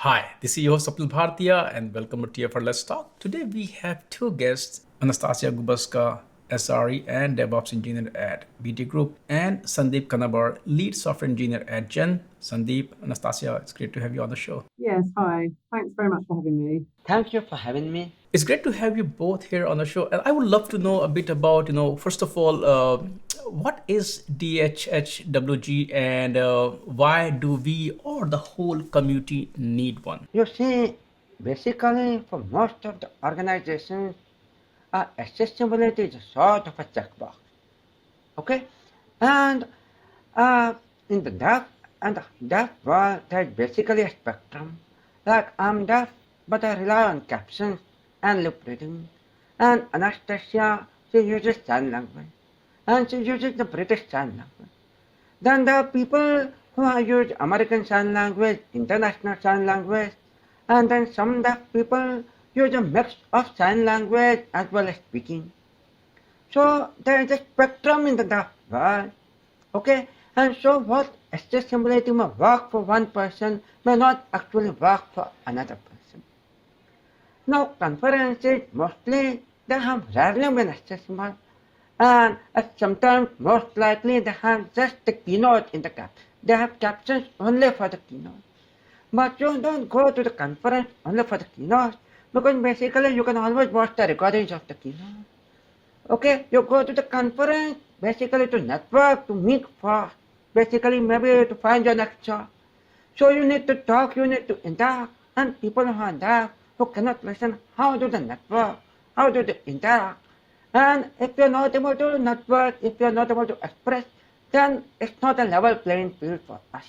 Hi, this is your host Sapil Bhartiya and welcome to TFR Let's Talk. Today we have two guests, Anastasiia Gubska, SRE and DevOps Engineer at BT Group, and Sandeep Kanabar, Lead Software Engineer at Gen. Sandeep, Anastasia, it's great to have you on the show. Yes, hi. Thanks very much for having me. Thank you for having me. It's great to have you both here on the show. And I would love to know a bit about, first of all, what is DHHWG and why do we or the whole community need one? You see, basically for most of the organizations, accessibility is sort of a checkbox. Okay? And in the deaf world, there's basically a spectrum. Like I'm deaf, but I rely on captions and lip reading. And Anastasia, she uses sign language. And she uses the British Sign Language. Then there are people who use American Sign Language, International Sign Language, and then some deaf people use a mix of sign language as well as speaking. So there is a spectrum in the deaf world, okay? And so what accessibility may work for one person may not actually work for another person. Now conferences mostly they have rarely been accessible, and sometimes most likely they have just the keynote in the cap. They have captions only for the keynote. But you don't go to the conference only for the keynote because basically you can always watch the recordings of the keynote. Okay, you go to the conference basically to network, to meet first, basically maybe to find your next job. So you need to talk, you need to interact, and people who are there who cannot listen, how do they network? How do they interact? And if you're not able to network, if you're not able to express, then it's not a level playing field for us.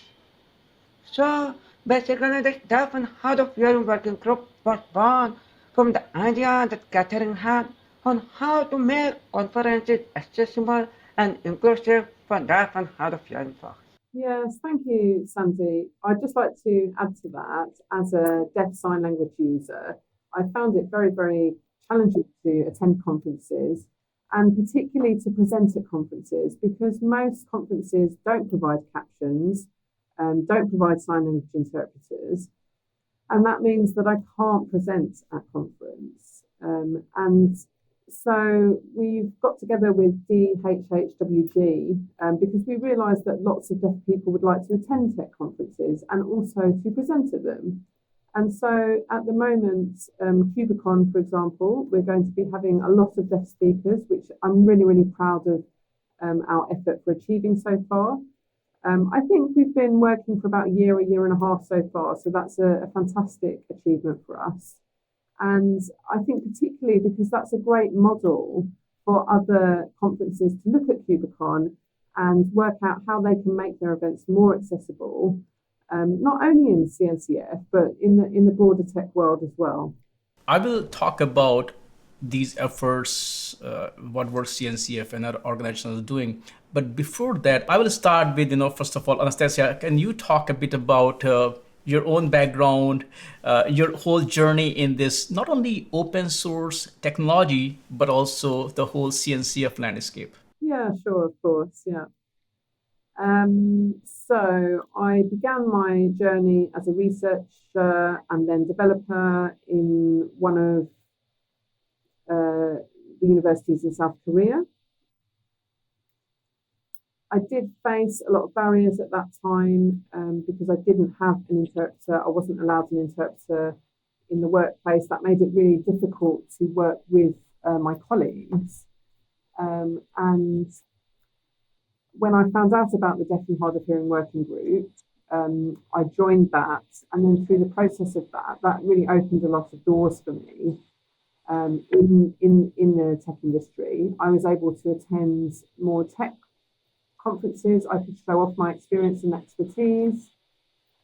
So basically this Deaf and HardofHearing working group was born from the idea that Catherine had on how to make conferences accessible and inclusive for deaf and hard-of-hearing folks. Yes, thank you, Sandy. I'd just like to add to that, as a deaf sign language user, I found it very, very challenging to attend conferences and particularly to present at conferences because most conferences don't provide captions, don't provide sign language interpreters, and that means that I can't present at conference. And so we've got together with DHHWG because we realised that lots of deaf people would like to attend tech conferences and also to present at them. And so at the moment, KubeCon, for example, we're going to be having a lot of deaf speakers, which I'm really, really proud of our effort for achieving so far. I think we've been working for about a year and a half so far, so that's a fantastic achievement for us. And I think particularly because that's a great model for other conferences to look at KubeCon and work out how they can make their events more accessible, not only in CNCF, but in the broader tech world as well. I will talk about these efforts, what work CNCF and other organizations are doing. But before that, I will start with, first of all, Anastasia, can you talk a bit about your own background, your whole journey in this, not only open source technology, but also the whole CNCF landscape? Yeah, sure, of course, yeah. So I began my journey as a researcher and then developer in one of the universities in South Korea. I did face a lot of barriers at that time because I didn't have an interpreter. I wasn't allowed an interpreter in the workplace. That made it really difficult to work with my colleagues. And when I found out about the Deaf and Hard of Hearing Working Group, I joined that. And then through the process of that really opened a lot of doors for me in the tech industry. I was able to attend more tech conferences. I could show off my experience and expertise,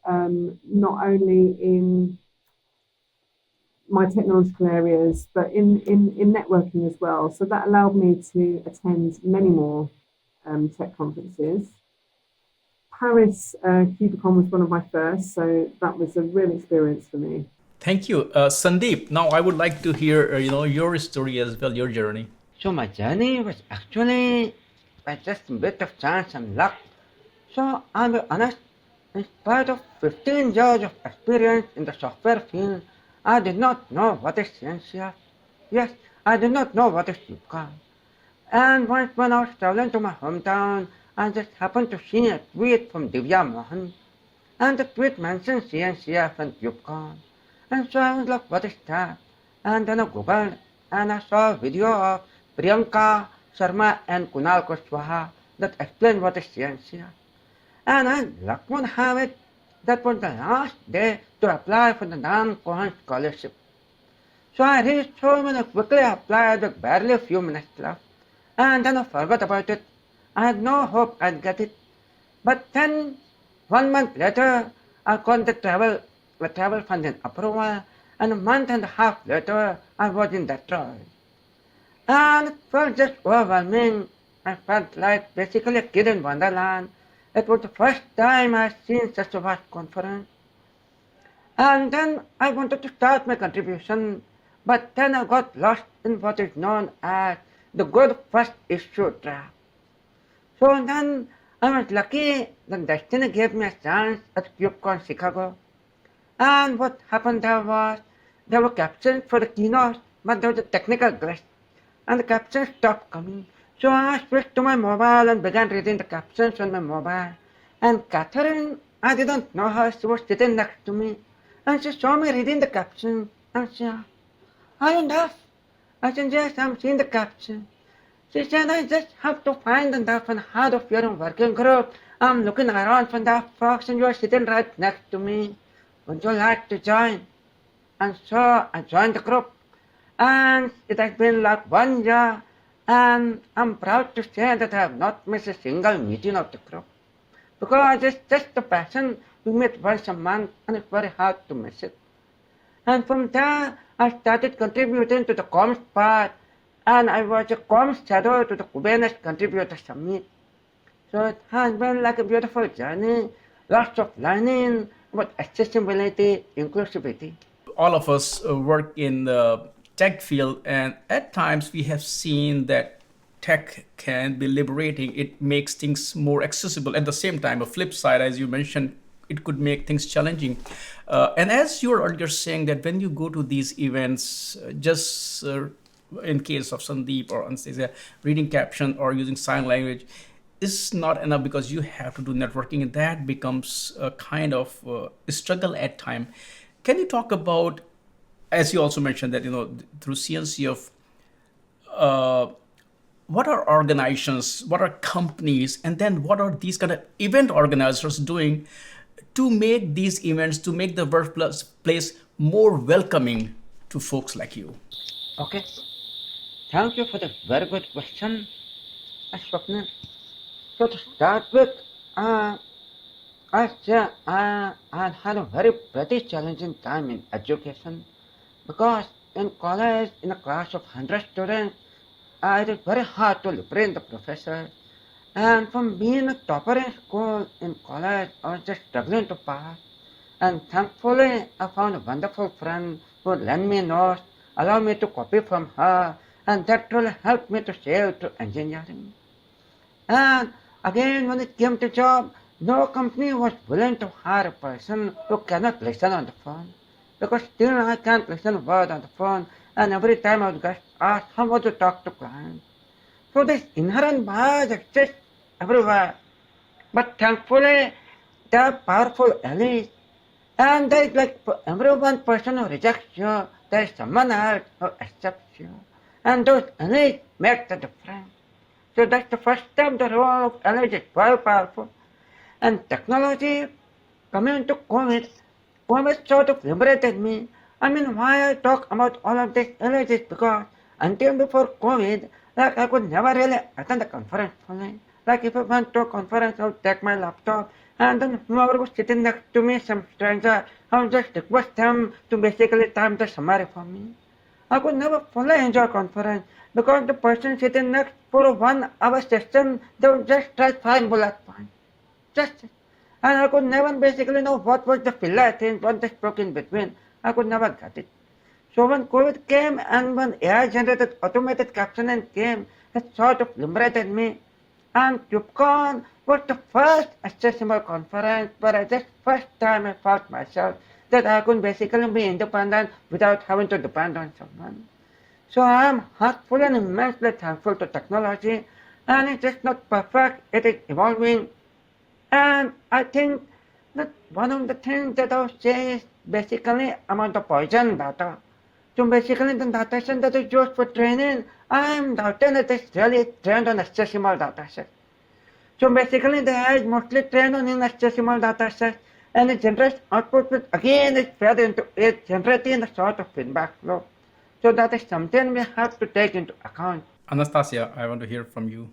not only in my technological areas, but in networking as well. So that allowed me to attend many more tech conferences. Paris KubeCon was one of my first, so that was a real experience for me. Thank you. Sandeep, now I would like to hear, your story as well, your journey. So my journey was actually by just a bit of chance and luck. So I'll be honest, In spite of 15 years of experience in the software field, I did not know what is CNCF. Yes, I did not know what is KubeCon. And once when I was traveling to my hometown, I just happened to see a tweet from Divya Mohan. And the tweet mentioned CNCF and KubeCon. And so I was like, what is that? And then I googled and I saw a video of Priyanka Sharma and Kunal Kushwaha that explained what is CNCF. And I luck would have it that was the last day to apply for the non-Cohen scholarship. So I reached home and I quickly applied with barely a few minutes left. And then I forgot about it. I had no hope I'd get it. But then, 1 month later, I got the travel funding approval, and a month and a half later, I was in Detroit. And it felt just overwhelming. I felt like basically a kid in Wonderland. It was the first time I'd seen such a vast conference. And then I wanted to start my contribution, but then I got lost in what is known as the good first issue trap. So then I was lucky that destiny gave me a chance at KubeCon Chicago. And what happened there were captions for the keynote, but there was a technical glitch, and the captions stopped coming. So I switched to my mobile and began reading the captions on my mobile. And Catherine, I didn't know her, she was sitting next to me, and she saw me reading the caption, and she asked, "Are you deaf?" I said, "Yes, I'm seeing the caption." She said, "I just have to find the deaf and HardofHearing working group. I'm looking around for deaf folks and you're sitting right next to me. Would you like to join?" And so I joined the group. And it has been like 1 year. And I'm proud to say that I have not missed a single meeting of the group. Because it's just a passion. We meet once a month and it's very hard to miss it. And from there, I started contributing to the comms part, and I was a comms shadow to the Kubernetes Contributor Summit. So it has been like a beautiful journey, lots of learning about accessibility, inclusivity. All of us work in the tech field, and at times we have seen that tech can be liberating. It makes things more accessible. At the same time, a flip side, as you mentioned, it could make things challenging. And as you were earlier saying that when you go to these events, just in case of Sandeep or Anastasia, reading caption or using sign language is not enough because you have to do networking, and that becomes a kind of struggle at time. Can you talk about, as you also mentioned that, through CNCF, what are organizations, what are companies, and then what are these kind of event organizers doing to make these events, to make the workplace more welcoming to folks like you? Okay, thank you for the very good question, Swapnil. So to start with, I say I had a very pretty challenging time in education because in college, in a class of 100 students, it is very hard to represent the professor. And from being a topper in school, in college, I was just struggling to pass. And thankfully, I found a wonderful friend who lent me notes, allowed me to copy from her, and that really helped me to sail to engineering. And again, when it came to job, no company was willing to hire a person who cannot listen on the phone. Because still I can't listen a word on the phone, and every time I would get asked how to talk to clients. So this inherent bias exists everywhere. But thankfully, there are powerful allies. And there is like for every one person who rejects you, there is someone else who accepts you. And those allies make the difference. So that's the first step. The role of allies is very powerful. And technology, coming to COVID sort of liberated me. I mean, why I talk about all of this allies is because until before COVID, like I could never really attend a conference fully. Like if I went to a conference, I would take my laptop, and then whoever was sitting next to me, some stranger, I would just request them to basically time the summary for me. I could never fully enjoy conference because the person sitting next for a 1 hour session, they would just write 5 bullet points. Just, and I could never basically know what was the filler thing, what they spoke in between. I could never get it. So when COVID came and when AI generated automated captioning came, it sort of liberated me. And KubeCon was the first accessible conference where at this first time I felt myself that I could basically be independent without having to depend on someone. So I am heartful and immensely thankful to technology, and it is not perfect, it is evolving. And I think that one of the things that I would say is basically about the poison data. So basically the dataset that is used for training, I am doubting that it's really trained on accessible dataset. So basically the AI is mostly trained on inaccessible dataset, and it generates output which again is fed into it, generating a sort of feedback loop. So that is something we have to take into account. Anastasia, I want to hear from you.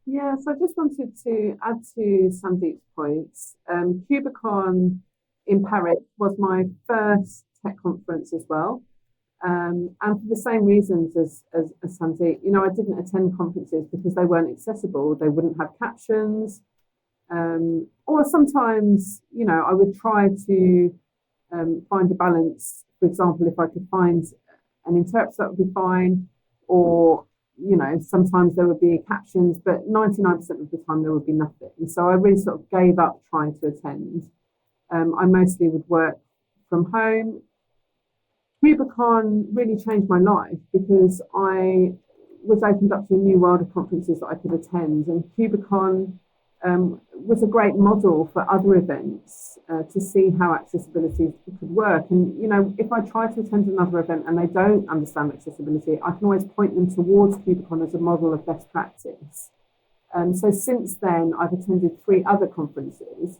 Yeah, so I just wanted to add to Sandeep's points. KubeCon in Paris was my first tech conference as well. And for the same reasons as Sandeep, I didn't attend conferences because they weren't accessible. They wouldn't have captions. Or sometimes, I would try to find a balance. For example, if I could find an interpreter, that would be fine. Or sometimes there would be captions, but 99% of the time there would be nothing. So I really sort of gave up trying to attend. I mostly would work from home. KubeCon really changed my life because I was opened up to a new world of conferences that I could attend, and KubeCon was a great model for other events to see how accessibility could work. And if I try to attend another event and they don't understand accessibility, I can always point them towards KubeCon as a model of best practice. So since then, I've attended 3 other conferences.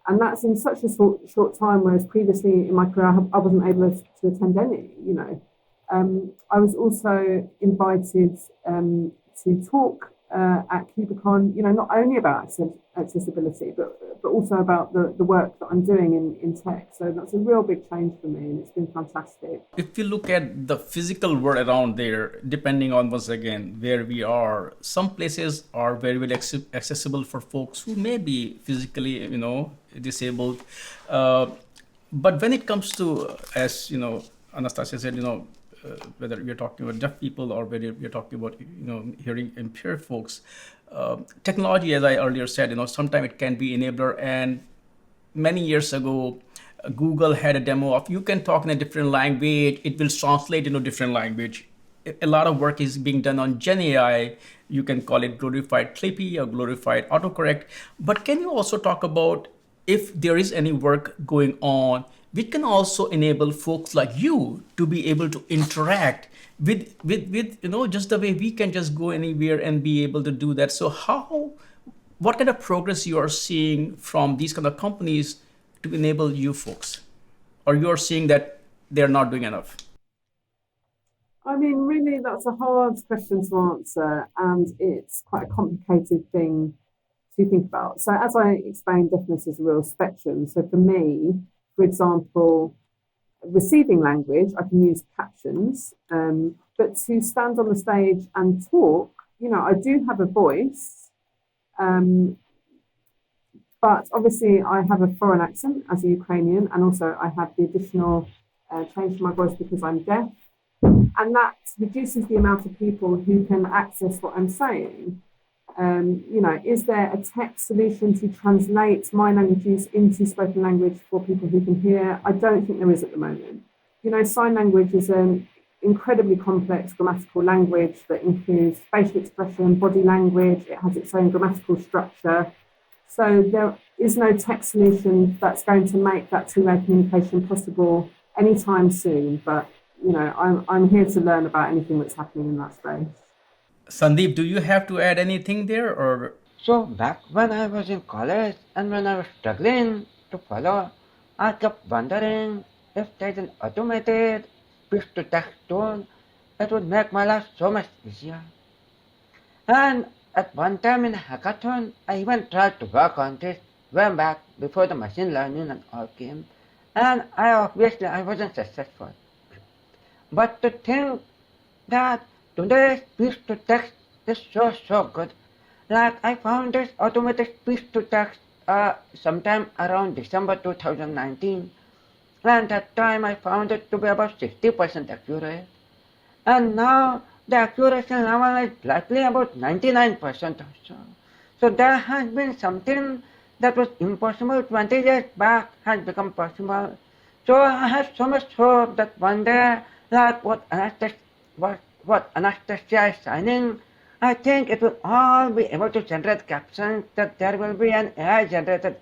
And that's in such a short time, whereas previously in my career, I wasn't able to attend any, I was also invited to talk at KubeCon, not only about accessibility, but also about the work that I'm doing in tech. So that's a real big change for me, and it's been fantastic. If you look at the physical world around there, depending on, once again, where we are, some places are very, very accessible for folks who may be physically, disabled. But when it comes to, as Anastasia said, whether you're talking about deaf people or whether you're talking about hearing impaired folks, technology, as I earlier said, sometimes it can be enabler. And many years ago, Google had a demo of you can talk in a different language, it will translate into different language. A lot of work is being done on Gen AI. You can call it glorified Clippy or glorified autocorrect. But can you also talk about if there is any work going on which can also enable folks like you to be able to interact with just the way we can just go anywhere and be able to do that. So what kind of progress you are seeing from these kind of companies to enable you folks? Or you're seeing that they're not doing enough? I mean, really, that's a hard question to answer, and it's quite a complicated thing to think about. So as I explained, deafness is a real spectrum. So for me, for example, receiving language, I can use captions, but to stand on the stage and talk, I do have a voice, but obviously I have a foreign accent as a Ukrainian, and also I have the additional change to my voice because I'm deaf, and that reduces the amount of people who can access what I'm saying. Is there a tech solution to translate my language use into spoken language for people who can hear? I don't think there is at the moment. Sign language is an incredibly complex grammatical language that includes facial expression, body language. It has its own grammatical structure. So there is no tech solution that's going to make that two-way communication possible anytime soon. But, I'm here to learn about anything that's happening in that space. Sandeep, do you have to add anything there, or? So back when I was in college and when I was struggling to follow, I kept wondering if there's an automated speech-to-text tool that would make my life so much easier. And at one time in a hackathon, I even tried to work on this way back before the machine learning and all came, and I wasn't successful. But to think that today's speech-to-text is so good. Like I found this automated speech-to-text sometime around December 2019, and at that time I found it to be about 60% accurate. And now the accuracy level is likely about 99% or so. So there has been something that was impossible 20 years back has become possible. So I have so much hope that one day, like what Anastasiia is signing, I think it will all be able to generate captions, that there will be an AI generated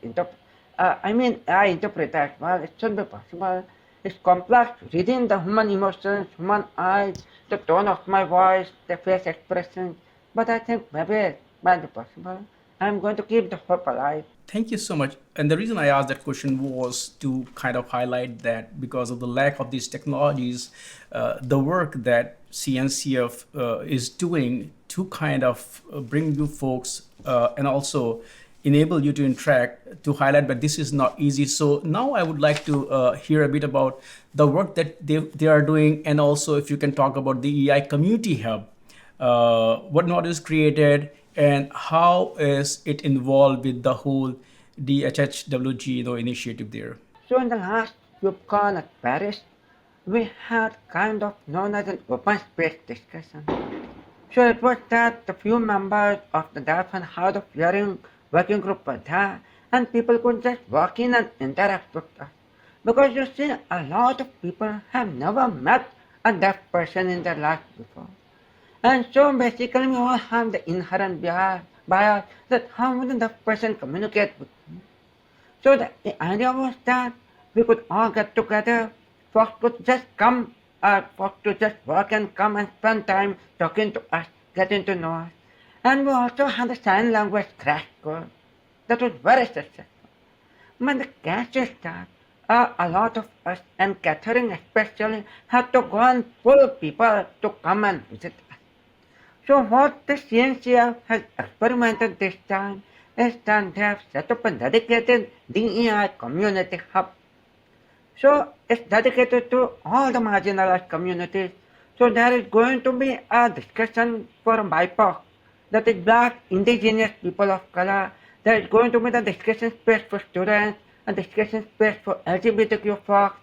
AI interpreter as well. It should be possible. It's complex, reading the human emotions, human eyes, the tone of my voice, the face expressions. But I think maybe it might be possible. I'm going to keep the hope alive. Thank you so much. And the reason I asked that question was to kind of highlight that because of the lack of these technologies, the work that CNCF is doing to kind of bring you folks and also enable you to interact, to highlight that this is not easy. So now I would like to hear a bit about the work that they are doing, and also if you can talk about the EI Community Hub, what node is created, and how is it involved with the whole DHHWG initiative there? So in the last KubeCon at Paris, we had kind of known as an open space discussion. So it was that the few members of the Deaf and HardofHearing working group were there, and people could just walk in and interact with us. Because you see, a lot of people have never met a deaf person in their life before. And so basically we all have the inherent bias that how would the deaf person communicate with me? So the idea was that we could all get together, folks could just come, folks to just work and come and spend time talking to us, getting to know us. And we also had a sign language crash course that was very successful. But the catch is that a lot of us, and Catherine especially, had to go and pull people to come and visit us. So what the CNCF has experimented this time is that they have set up a dedicated DEI community hub. So it's dedicated to all the marginalized communities. So there is going to be a discussion for BIPOC, that is Black, Indigenous people of color. There is going to be the discussion space for students, a discussion space for LGBTQ folks,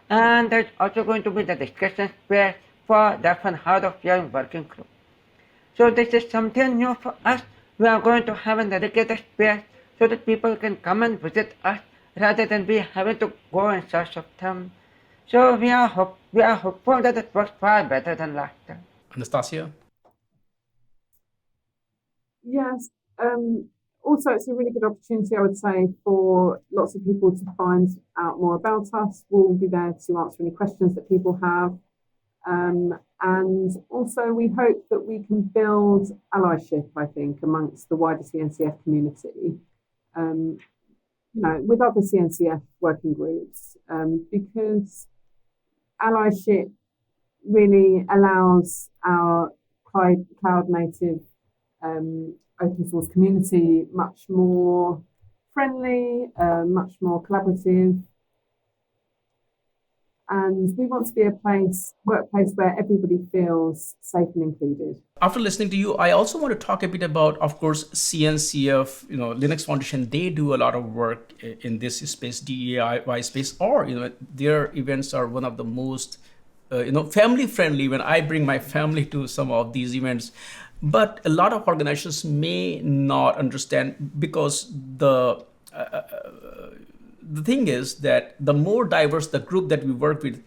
and there's also going to be the discussion space for deaf and hard of hearing working group. So this is something new for us. We are going to have a dedicated space so that people can come and visit us rather than be having to go in search of them. So we are hopeful that it works far better than last time. Anastasiia? Yes. Also, it's a really good opportunity, I would say, for lots of people to find out more about us. We'll be there to answer any questions that people have. And also, we hope that we can build allyship, I think, amongst the wider CNCF community, with other CNCF working groups, because allyship really allows our cloud native open source community much more friendly, much more collaborative. And we want to be a workplace where everybody feels safe and included. After listening to you, I also want to talk a bit about, of course, CNCF, Linux Foundation. They do a lot of work in this space, DIY space, or, their events are one of the most, family friendly when I bring my family to some of these events. But a lot of organizations may not understand, because the thing is that the more diverse the group that we work with,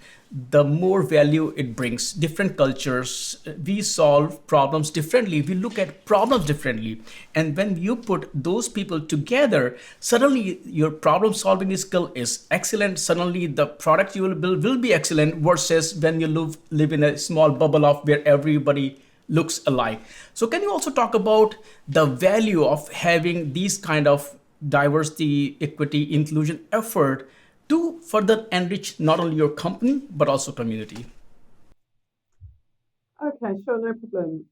the more value it brings. Different cultures, we solve problems differently, we look at problems differently. And when you put those people together, suddenly your problem solving skill is excellent. Suddenly the product you will build will be excellent, versus when you live in a small bubble of where everybody looks alike. So can you also talk about the value of having these kind of diversity, equity, inclusion effort to further enrich not only your company, but also community? Okay, sure, no problem.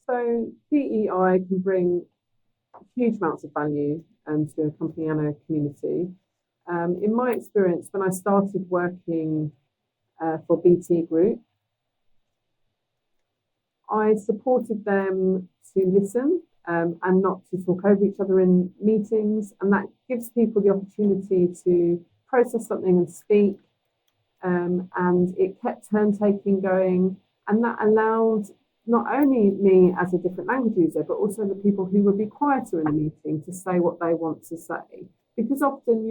So DEI can bring huge amounts of value to a company and a community. In my experience, when I started working for BT Group, I supported them to listen and not to talk over each other in meetings. And that gives people the opportunity to process something and speak. And it kept turn taking going. And that allowed not only me as a different language user, but also the people who would be quieter in a meeting to say what they want to say. Because often,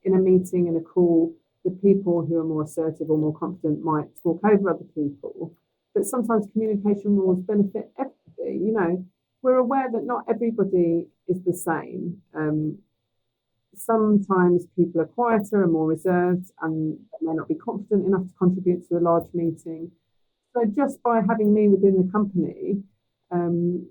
in a meeting, in a call, the people who are more assertive or more confident might talk over other people. But sometimes communication rules benefit everybody. We're aware that not everybody is the same. Sometimes people are quieter and more reserved and may not be confident enough to contribute to a large meeting. So just by having me within the company,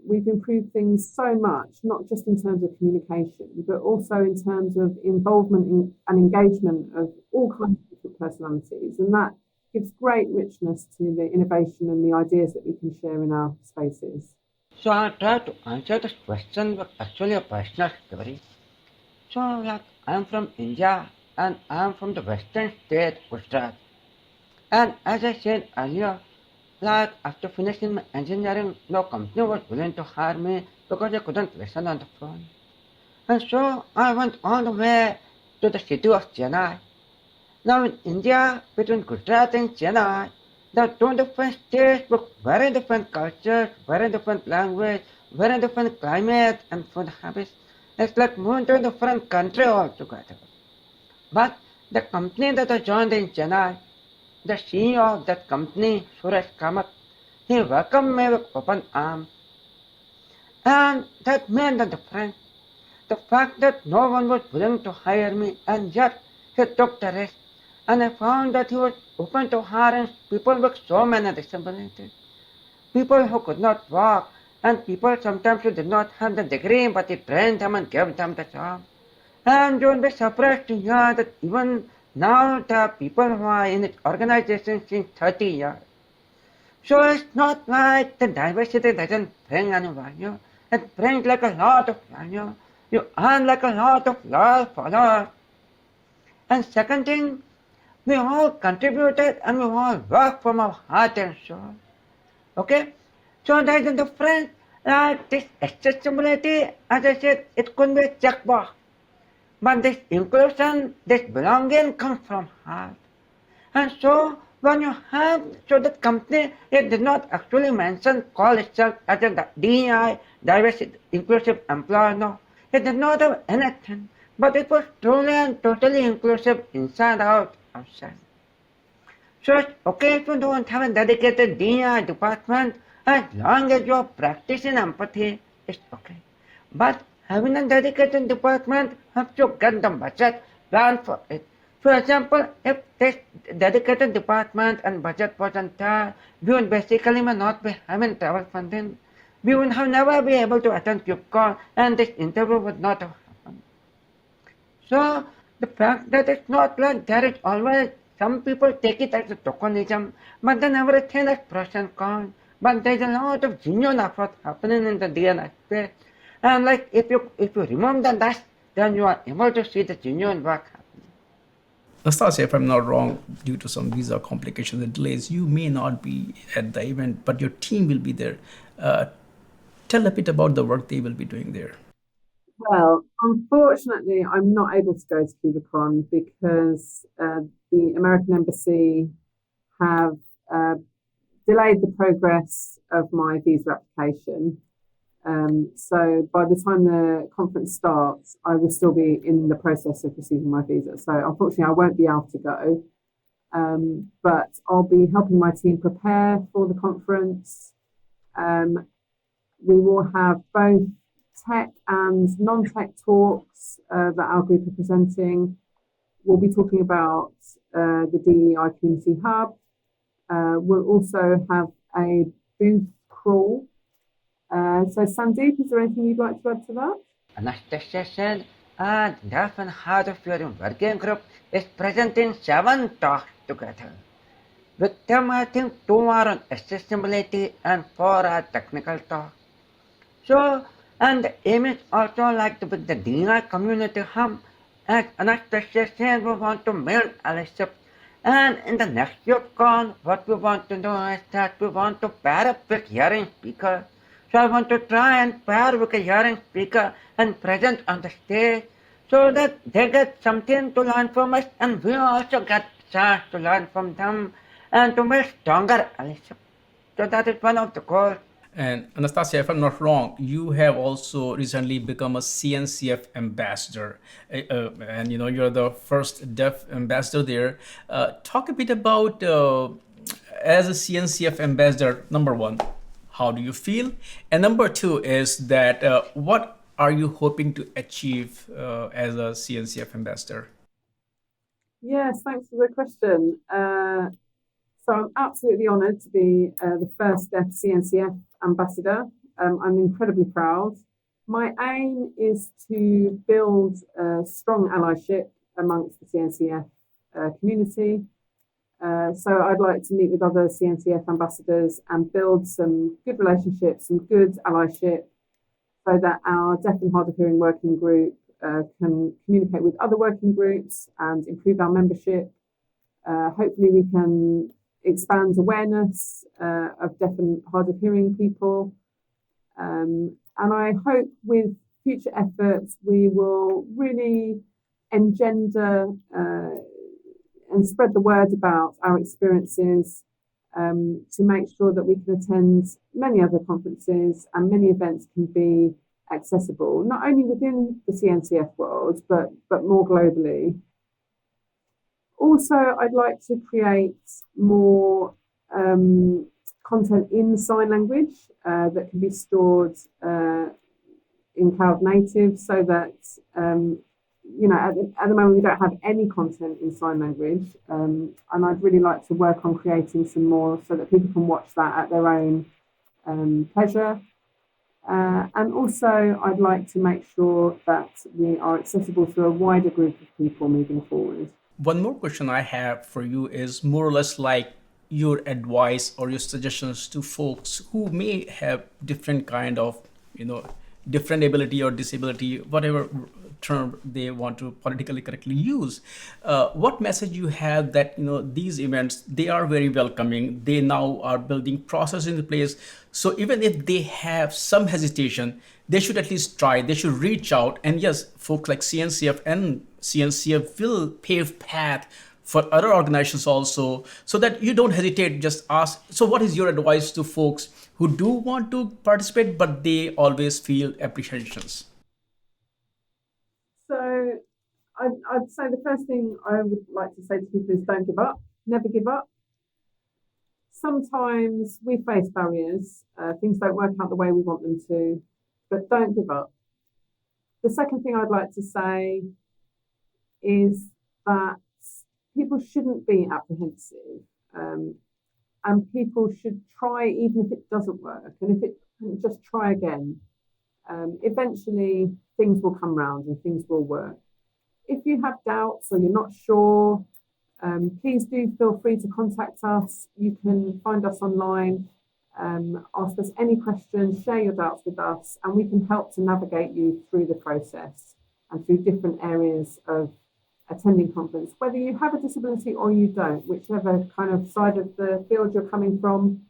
we've improved things so much, not just in terms of communication, but also in terms of involvement and engagement of all kinds of different personalities. And that gives great richness to the innovation and the ideas that we can share in our spaces. So I try to answer this question with actually a personal story. So I am from India and I am from the western state, Gujarat. And as I said earlier, after finishing my engineering, no company was willing to hire me because I couldn't listen on the phone. And so I went all the way to the city of Chennai. Now in India, between Gujarat and Chennai, there are two different states with very different cultures, very different language, very different climate and food habits. It's like moving to a different country altogether. But the company that I joined in Chennai, the CEO of that company, Suresh Kamath, he welcomed me with open arms. And that made the difference. The fact that no one was willing to hire me, and yet he took the risk. And I found that he was open to hiring people with so many disabilities. People who could not walk, and people sometimes who did not have the degree, but he trained them and gave them the job. And you will be surprised to hear that even now there are people who are in its organization since 30 years. So it's not like the diversity doesn't bring any value. It brings like a lot of value. You earn like a lot of loyal followers. And second thing, we all contributed and we all work from our heart and soul. Okay? So there's a difference. This accessibility, as I said, it could be a checkbox. But this inclusion, this belonging comes from heart. And so when you have, so that company, it did not actually call itself as a DEI, diverse inclusive employer, no. It did not have anything, but it was truly and totally inclusive inside out, outside. So it's okay if you don't have a dedicated DEI department, as long as you are practicing empathy, it's okay. But having a dedicated department helps you get the budget, plan for it. For example, if this dedicated department and budget wasn't there, we would basically may not be having travel funding. We would have never be able to attend KubeCon and this interview would not have happened. So the fact that it's not like there is always, some people take it as a tokenism, but then everything is pros and cons. But there's a lot of genuine effort happening in the DNI space. And like if you remove the dust, then you are able to see the genuine work happening. Anastasia, if I'm not wrong, due to some visa complications and delays, you may not be at the event, but your team will be there. Tell a bit about the work they will be doing there. Well, unfortunately, I'm not able to go to KubeCon because the American Embassy have delayed the progress of my visa application. So by the time the conference starts, I will still be in the process of receiving my visa. So unfortunately, I won't be able to go. But I'll be helping my team prepare for the conference. We will have both tech and non-tech talks that our group are presenting. We'll be talking about the DEI Community Hub. We'll also have a booth crawl. So Sandeep, is there anything you'd like to add to that? Anastasiia said, Deaf and HardofHearing working group is presenting 7 talks together. With them, I think 2 are on accessibility and 4 are technical talks. So, and the aim is also like to with the DEI community hub, as Anastasiia said, we want to build allyship. And in the next KubeCon, what we want to do is that we want to pair up with hearing speakers. So I want to try and pair with a hearing speaker and present on the stage so that they get something to learn from us and we also get a chance to learn from them and to make stronger allyship. So that is one of the goals. And Anastasia, if I'm not wrong, you have also recently become a CNCF ambassador, and you're the first Deaf ambassador there. Talk a bit about as a CNCF ambassador. Number one, how do you feel? And number two is that what are you hoping to achieve as a CNCF ambassador? Yes, thanks for the question. So I'm absolutely honoured to be the first Deaf CNCF ambassador. I'm incredibly proud. My aim is to build a strong allyship amongst the CNCF community. So I'd like to meet with other CNCF ambassadors and build some good relationships, some good allyship, so that our Deaf and Hard of Hearing working group can communicate with other working groups and improve our membership. Hopefully we can expand awareness of deaf and hard of hearing people. And I hope with future efforts, we will really engender and spread the word about our experiences to make sure that we can attend many other conferences and many events can be accessible, not only within the CNCF world, but more globally. Also, I'd like to create more content in sign language that can be stored in Cloud Native, so that at the moment we don't have any content in sign language, and I'd really like to work on creating some more so that people can watch that at their own pleasure. And also, I'd like to make sure that we are accessible to a wider group of people moving forward. One more question I have for you is more or less like your advice or your suggestions to folks who may have different kind of, different ability or disability, whatever term they want to politically correctly use. What message you have that, these events, they are very welcoming. They now are building process in place. So even if they have some hesitation, they should at least try, they should reach out. And yes, folks like CNCF and CNCF will pave path for other organizations also, so that you don't hesitate, just ask. So what is your advice to folks who do want to participate, but they always feel apprehensions? So I'd say the first thing I would like to say to people is don't give up, never give up. Sometimes we face barriers, things don't work out the way we want them to, but don't give up. The second thing I'd like to say is that people shouldn't be apprehensive, and people should try even if it doesn't work, and if it just try again. Eventually things will come round and things will work. If you have doubts or you're not sure, please do feel free to contact us. You can find us online, ask us any questions, share your doubts with us, and we can help to navigate you through the process and through different areas of attending conference, whether you have a disability or you don't, whichever kind of side of the field you're coming from.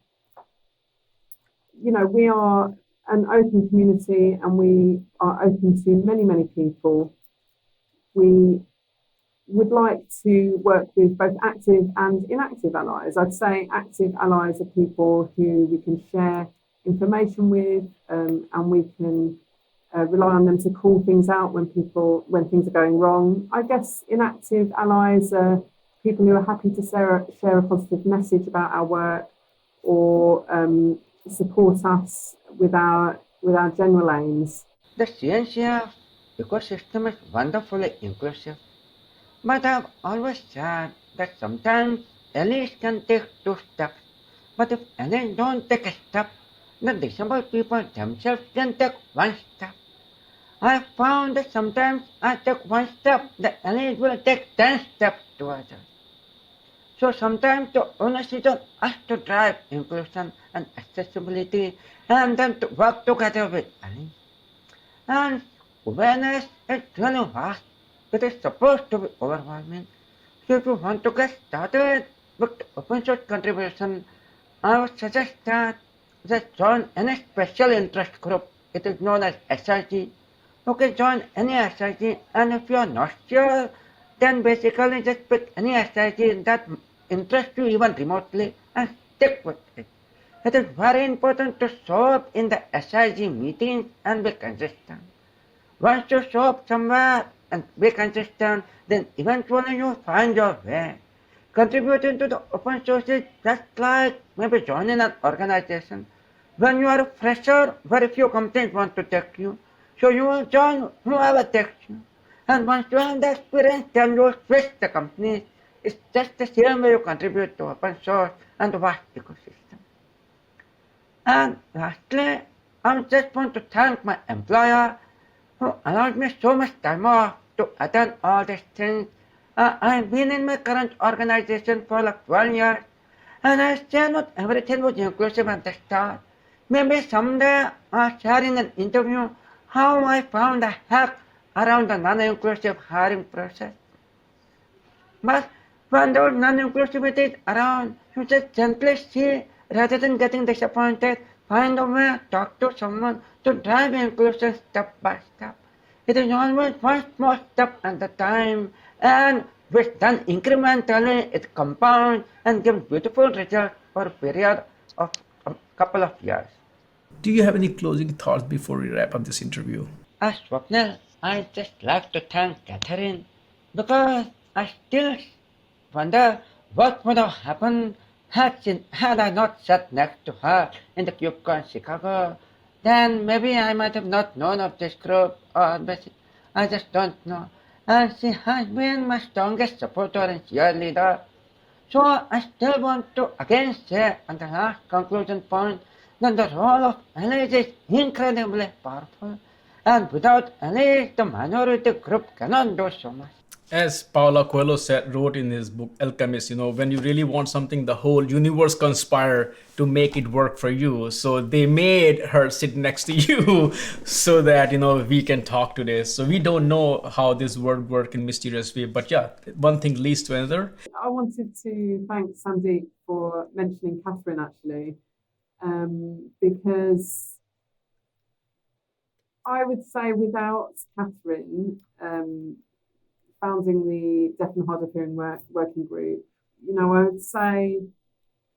We are an open community and we are open to many, many people. We would like to work with both active and inactive allies. I'd say active allies are people who we can share information with, and we can rely on them to call things out when things are going wrong. I guess inactive allies are people who are happy to share a positive message about our work, or support us with our general aims. The CNCF ecosystem is wonderfully inclusive, but I've always said that sometimes allies can take 2 steps, but if allies don't take a step, the disabled people themselves can take 1 step. I have found that sometimes I take 1 step, the allies will take 10 steps towards it. So sometimes the onus is on us to drive inclusion and accessibility, and then to work together with allies. And awareness is really vast. It is supposed to be overwhelming. So if you want to get started with open source contribution, I would suggest that just join any special interest group. It is known as SIG. You can join any SIG, and if you are not sure, then basically just pick any SIG that interests you even remotely and stick with it. It is very important to show up in the SIG meetings and be consistent. Once you show up somewhere and be consistent, then eventually you find your way. Contributing to the open source is just like maybe joining an organization. When you are a fresher, very few companies want to take you. So you will join whoever takes you. And once you have the experience, then you will switch the companies. It's just the same way you contribute to open source and the vast ecosystem. And lastly, I just want to thank my employer who allowed me so much time off to attend all these things. I've been in my current organization for like 12 years, and I say not everything was inclusive at the start. Maybe someday I'll share in an interview how I found the hack around the non-inclusive hiring process. But when those non-inclusivity is around, you just gently see rather than getting disappointed, find a way, talk to someone to drive inclusion step by step. It is always one small step at a time, and with done incrementally, it compounds and gives beautiful results for a period of a couple of years. Do you have any closing thoughts before we wrap up this interview? As Swapnil, I just like to thank Catherine because I still wonder what would have happened had I not sat next to her in the KubeCon Chicago. Then maybe I might have not known of this group, or I just don't know. And she has been my strongest supporter and cheerleader. So I still want to again say on the last conclusion point that the role of allies is incredibly powerful. And without allies, the minority group cannot do so much. As Paulo Coelho wrote in his book Alchemist, when you really want something, the whole universe conspire to make it work for you. So they made her sit next to you so that, we can talk today. So we don't know how this world works in mysterious way, but yeah, one thing leads to another. I wanted to thank Sandeep for mentioning Catherine actually, because I would say without Catherine, founding the Deaf and Hard of Hearing working group, I would say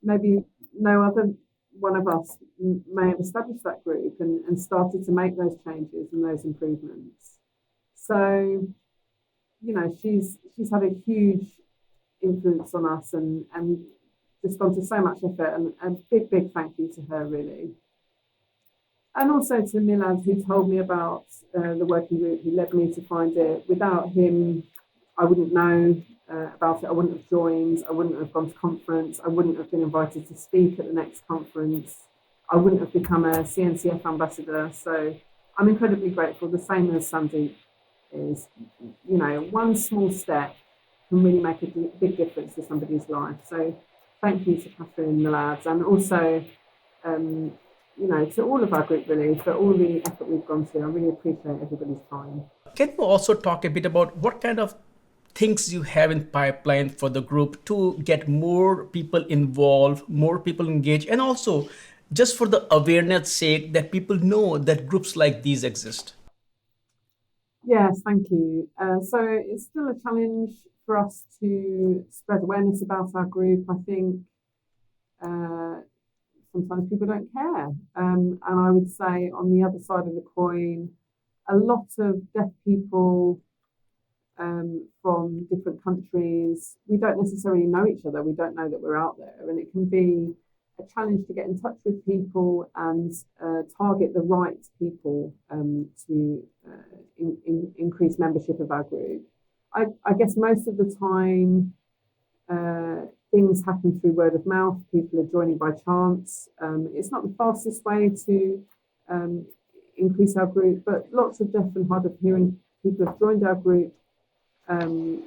maybe no other one of us may have established that group and started to make those changes and those improvements. So, she's had a huge influence on us and just gone to so much effort, and a big thank you to her really. And also to Milad, who told me about the working group, who led me to find it. Without him, I wouldn't know about it. I wouldn't have joined. I wouldn't have gone to conference. I wouldn't have been invited to speak at the next conference. I wouldn't have become a CNCF ambassador. So I'm incredibly grateful, the same as Sandeep is. One small step can really make a big difference to somebody's life. So thank you to Catherine and Milad, and also to all of our group really, for all the effort we've gone to. I really appreciate everybody's time. Can you also talk a bit about what kind of things you have in pipeline for the group to get more people involved, more people engaged, and also just for the awareness sake that people know that groups like these exist? Yes, thank you. So it's still a challenge for us to spread awareness about our group. I think sometimes people don't care. And I would say on the other side of the coin, a lot of deaf people from different countries, we don't necessarily know each other. We don't know that we're out there. And it can be a challenge to get in touch with people and target the right people to increase membership of our group. I guess most of the time, things happen through word of mouth. People are joining by chance. It's not the fastest way to increase our group, but lots of deaf and hard of hearing people have joined our group. In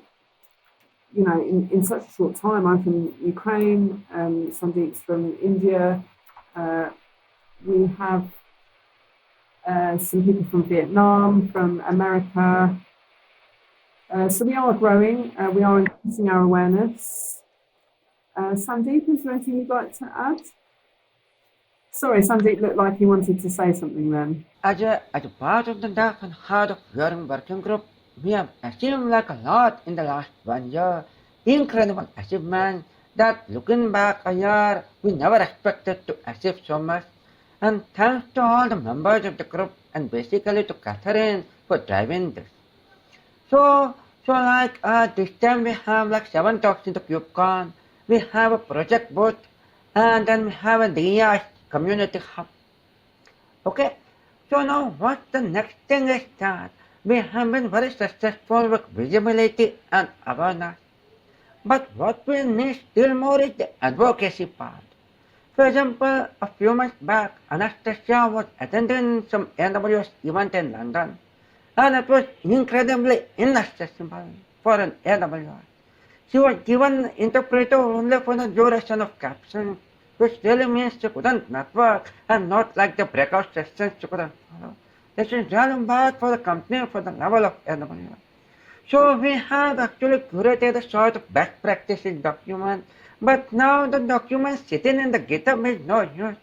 such a short time. I'm from Ukraine. Sandeep's from India. We have some people from Vietnam, from America. So we are growing. We are increasing our awareness. Sandeep, is there anything you'd like to add? Sorry, Sandeep looked like he wanted to say something then. As a part of the Deaf and Hard of Hearing working group, we have achieved a lot in the last 1 year. Incredible achievement that looking back a year, we never expected to achieve so much. And thanks to all the members of the group and basically to Catherine for driving this. So this time we have like 7 talks in the KubeCon. We have a project booth, and then we have a DI community hub. Okay, so now what the next thing is that we have been very successful with visibility and awareness. But what we need still more is the advocacy part. For example, a few months back, Anastasiia was attending some AWS event in London, and it was incredibly inaccessible for an AWS. She was given an interpreter only for the duration of captions, which really means she couldn't network and not like the breakout sessions she couldn't follow. This is really bad for the company for the level of AWS. So we have actually curated a sort of best practices document, but now the document sitting in the GitHub is no use.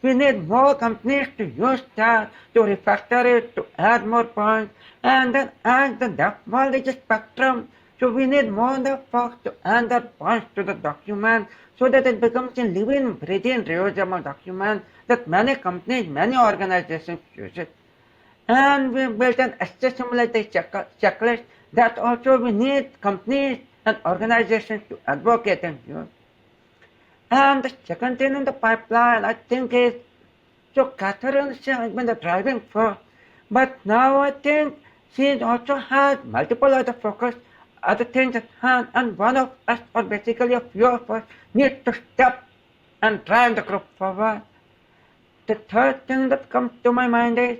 We need more companies to use that, to refactor it, to add more points, and then as the dev world is a spectrum, so we need more dev folks to add their points to the document so that it becomes a living, breathing, reusable document that many companies, many organizations use it. And we built an accessibility checklist that also we need companies and organizations to advocate and use. And the second thing in the pipeline, I think, is so Catherine, she has been the driving force, but now I think she also has multiple other focus, other things at hand, and one of us, or basically a few of us, need to step and drive the group forward. The third thing that comes to my mind is,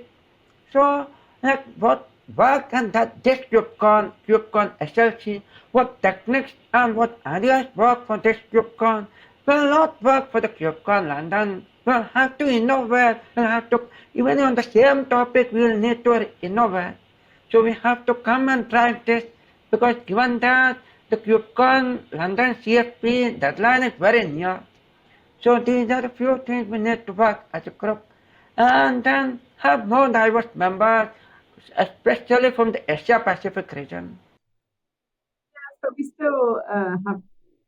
so like what work and that this KubeCon SLC, what techniques and what ideas work for this KubeCon will not work for the KubeCon London. We'll have to innovate, we'll have to, even on the same topic, we'll need to innovate. So we have to come and drive this, because given that the KubeCon London CFP deadline is very near. So these are the few things we need to work as a group. And then have more diverse members, especially from the Asia Pacific region. But we still have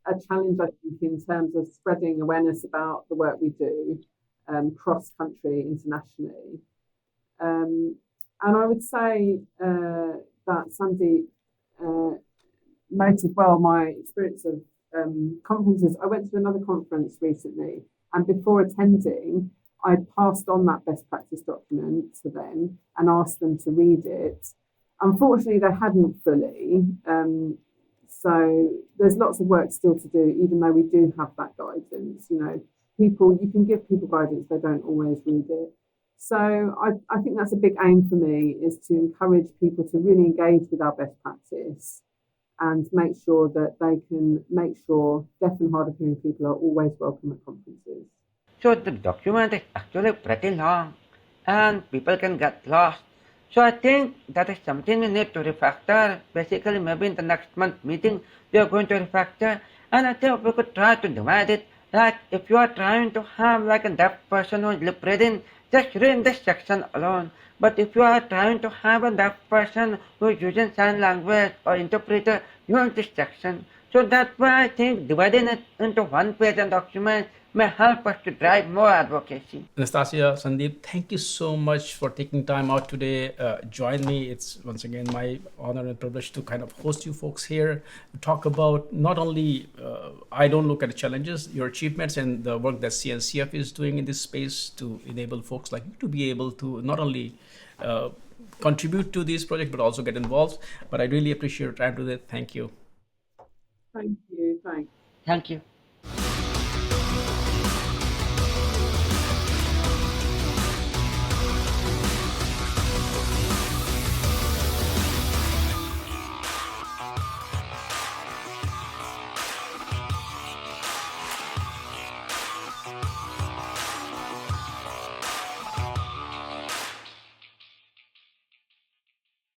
a challenge, I think, in terms of spreading awareness about the work we do cross-country, internationally. And I would say that Sandeep noted well my experience of conferences. I went to another conference recently, and before attending, I passed on that best practice document to them and asked them to read it. Unfortunately, they hadn't fully. So there's lots of work still to do, even though we do have that guidance. You know, you can give people guidance, they don't always read it. So I think that's a big aim for me, is to encourage people to really engage with our best practice and make sure that they can make sure deaf and hard of hearing people are always welcome at conferences. So the document is actually pretty long and people can get lost. So I think that is something we need to refactor. Basically, maybe in the next month meeting, we are going to refactor. And I think we could try to divide it. Like if you are trying to have like a deaf person who is lip reading, just read this section alone. But if you are trying to have a deaf person who is using sign language or interpreter, use this section. So that's why I think dividing it into one page and document may help us to drive more advocacy. Anastasiia, Sandeep, thank you so much for taking time out today. Join me. It's once again my honor and privilege to kind of host you folks here, to talk about not only, I don't look at the challenges, your achievements and the work that CNCF is doing in this space to enable folks like you to be able to not only contribute to this project, but also get involved. But I really appreciate your time today. Thank you. Thank you. Thanks. Thank you.